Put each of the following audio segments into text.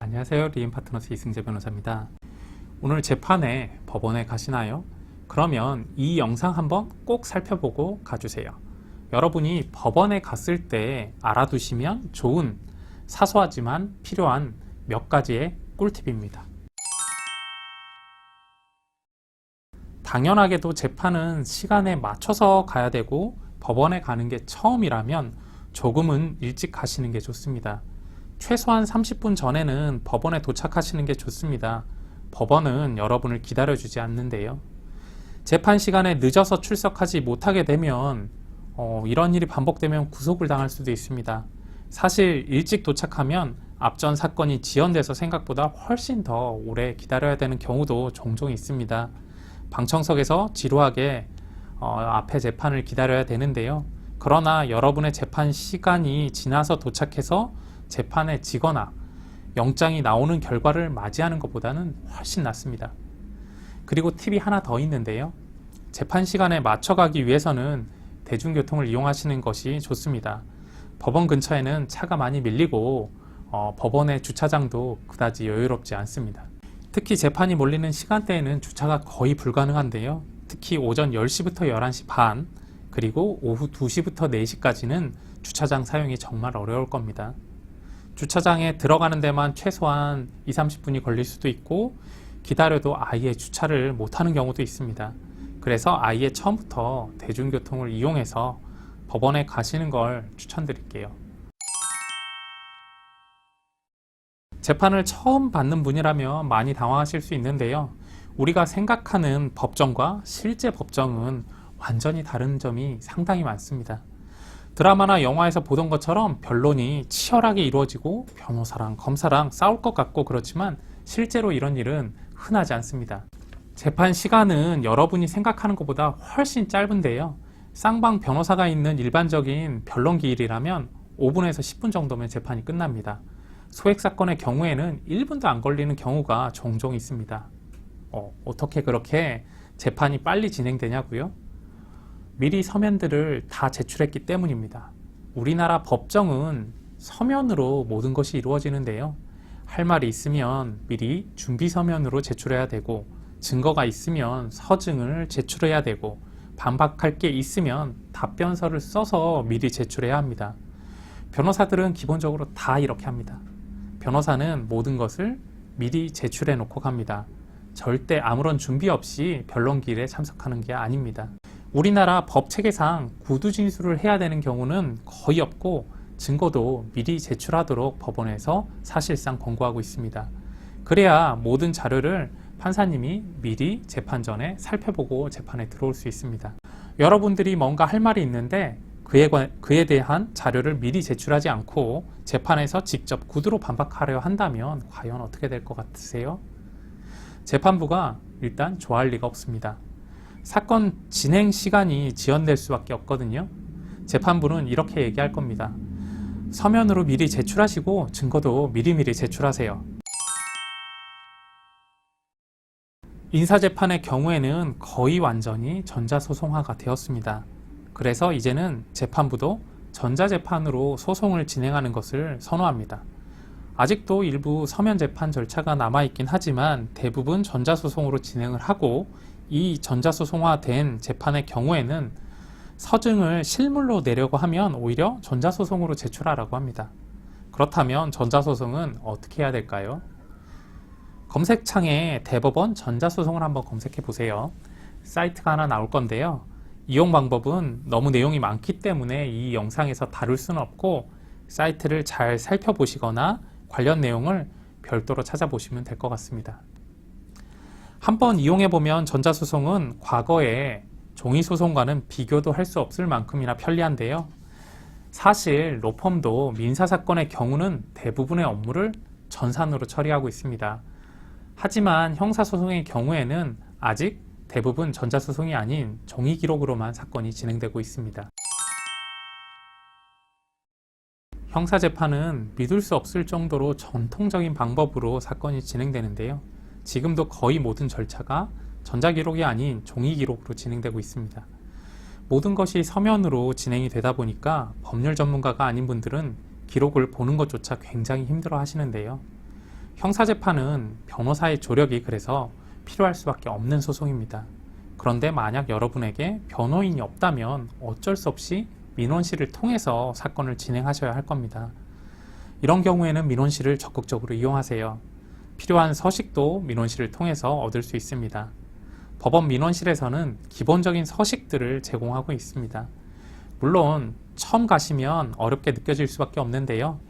안녕하세요. 리인파트너스 이승재 변호사입니다. 오늘 재판에 법원에 가시나요? 그러면 이 영상 한번 꼭 살펴보고 가주세요. 여러분이 법원에 갔을 때 알아두시면 좋은 사소하지만 필요한 몇 가지의 꿀팁입니다. 당연하게도 재판은 시간에 맞춰서 가야 되고 법원에 가는 게 처음이라면 조금은 일찍 가시는 게 좋습니다. 최소한 30분 전에는 법원에 도착하시는 게 좋습니다. 법원은 여러분을 기다려주지 않는데요. 재판 시간에 늦어서 출석하지 못하게 되면 이런 일이 반복되면 구속을 당할 수도 있습니다. 사실 일찍 도착하면 앞전 사건이 지연돼서 생각보다 훨씬 더 오래 기다려야 되는 경우도 종종 있습니다. 방청석에서 지루하게 앞에 재판을 기다려야 되는데요. 그러나 여러분의 재판 시간이 지나서 도착해서 재판에 지거나 영장이 나오는 결과를 맞이하는 것보다는 훨씬 낫습니다. 그리고 팁이 하나 더 있는데요. 재판 시간에 맞춰가기 위해서는 대중교통을 이용하시는 것이 좋습니다. 법원 근처에는 차가 많이 밀리고 법원의 주차장도 그다지 여유롭지 않습니다. 특히 재판이 몰리는 시간대에는 주차가 거의 불가능한데요. 특히 오전 10시부터 11시 반 그리고 오후 2시부터 4시까지는 주차장 사용이 정말 어려울 겁니다. 주차장에 들어가는 데만 최소한 20-30분이 걸릴 수도 있고 기다려도 아예 주차를 못하는 경우도 있습니다. 그래서 아예 처음부터 대중교통을 이용해서 법원에 가시는 걸 추천드릴게요. 재판을 처음 받는 분이라면 많이 당황하실 수 있는데요. 우리가 생각하는 법정과 실제 법정은 완전히 다른 점이 상당히 많습니다. 드라마나 영화에서 보던 것처럼 변론이 치열하게 이루어지고 변호사랑 검사랑 싸울 것 같고 그렇지만 실제로 이런 일은 흔하지 않습니다. 재판 시간은 여러분이 생각하는 것보다 훨씬 짧은데요. 쌍방 변호사가 있는 일반적인 변론 기일이라면 5분에서 10분 정도면 재판이 끝납니다. 소액 사건의 경우에는 1분도 안 걸리는 경우가 종종 있습니다. 어떻게 그렇게 재판이 빨리 진행되냐고요? 미리 서면들을 다 제출했기 때문입니다. 우리나라 법정은 서면으로 모든 것이 이루어지는데요. 할 말이 있으면 미리 준비 서면으로 제출해야 되고 증거가 있으면 서증을 제출해야 되고 반박할 게 있으면 답변서를 써서 미리 제출해야 합니다. 변호사들은 기본적으로 다 이렇게 합니다. 변호사는 모든 것을 미리 제출해 놓고 갑니다. 절대 아무런 준비 없이 변론기일에 참석하는 게 아닙니다. 우리나라 법 체계상 구두 진술을 해야 되는 경우는 거의 없고 증거도 미리 제출하도록 법원에서 사실상 권고하고 있습니다. 그래야 모든 자료를 판사님이 미리 재판 전에 살펴보고 재판에 들어올 수 있습니다. 여러분들이 뭔가 할 말이 있는데 그에 대한 자료를 미리 제출하지 않고 재판에서 직접 구두로 반박하려 한다면 과연 어떻게 될 것 같으세요? 재판부가 일단 좋아할 리가 없습니다. 사건 진행 시간이 지연될 수밖에 없거든요. 재판부는 이렇게 얘기할 겁니다. 서면으로 미리 제출하시고 증거도 미리미리 제출하세요. 인사재판의 경우에는 거의 완전히 전자소송화가 되었습니다. 그래서 이제는 재판부도 전자재판으로 소송을 진행하는 것을 선호합니다. 아직도 일부 서면 재판 절차가 남아있긴 하지만 대부분 전자소송으로 진행을 하고 이 전자소송화된 재판의 경우에는 서증을 실물로 내려고 하면 오히려 전자소송으로 제출하라고 합니다. 그렇다면 전자소송은 어떻게 해야 될까요? 검색창에 대법원 전자소송을 한번 검색해 보세요. 사이트가 하나 나올 건데요. 이용 방법은 너무 내용이 많기 때문에 이 영상에서 다룰 수는 없고 사이트를 잘 살펴보시거나 관련 내용을 별도로 찾아보시면 될 것 같습니다. 한번 이용해보면 전자소송은 과거에 종이소송과는 비교도 할 수 없을 만큼이나 편리한데요. 사실 로펌도 민사사건의 경우는 대부분의 업무를 전산으로 처리하고 있습니다. 하지만 형사소송의 경우에는 아직 대부분 전자소송이 아닌 종이기록으로만 사건이 진행되고 있습니다. 형사재판은 믿을 수 없을 정도로 전통적인 방법으로 사건이 진행되는데요. 지금도 거의 모든 절차가 전자기록이 아닌 종이기록으로 진행되고 있습니다. 모든 것이 서면으로 진행이 되다 보니까 법률 전문가가 아닌 분들은 기록을 보는 것조차 굉장히 힘들어 하시는데요. 형사재판은 변호사의 조력이 그래서 필요할 수밖에 없는 소송입니다. 그런데 만약 여러분에게 변호인이 없다면 어쩔 수 없이 민원실을 통해서 사건을 진행하셔야 할 겁니다. 이런 경우에는 민원실을 적극적으로 이용하세요. 필요한 서식도 민원실을 통해서 얻을 수 있습니다. 법원 민원실에서는 기본적인 서식들을 제공하고 있습니다. 물론 처음 가시면 어렵게 느껴질 수밖에 없는데요.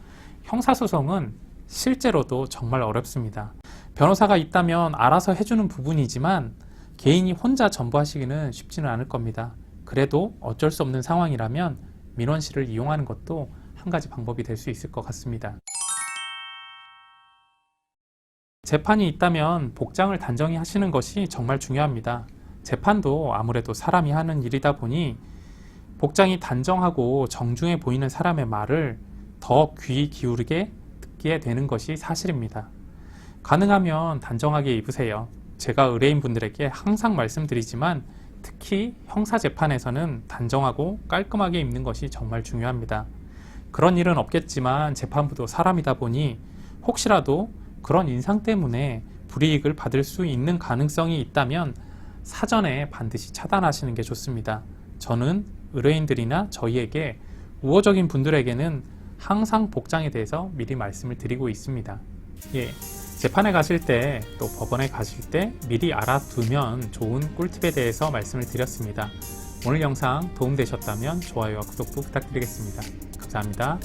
형사소송은 실제로도 정말 어렵습니다. 변호사가 있다면 알아서 해주는 부분이지만 개인이 혼자 전부 하시기는 쉽지는 않을 겁니다. 그래도 어쩔 수 없는 상황이라면 민원실을 이용하는 것도 한 가지 방법이 될 수 있을 것 같습니다. 재판이 있다면 복장을 단정히 하시는 것이 정말 중요합니다. 재판도 아무래도 사람이 하는 일이다 보니 복장이 단정하고 정중해 보이는 사람의 말을 더 귀 기울이게 듣게 되는 것이 사실입니다. 가능하면 단정하게 입으세요. 제가 의뢰인분들에게 항상 말씀드리지만 특히 형사재판에서는 단정하고 깔끔하게 입는 것이 정말 중요합니다. 그런 일은 없겠지만 재판부도 사람이다 보니 혹시라도 그런 인상 때문에 불이익을 받을 수 있는 가능성이 있다면 사전에 반드시 차단하시는 게 좋습니다. 저는 의뢰인들이나 저희에게 우호적인 분들에게는 항상 복장에 대해서 미리 말씀을 드리고 있습니다. 재판에 가실 때 또 법원에 가실 때 미리 알아두면 좋은 꿀팁에 대해서 말씀을 드렸습니다. 오늘 영상 도움되셨다면 좋아요와 구독도 부탁드리겠습니다. 감사합니다.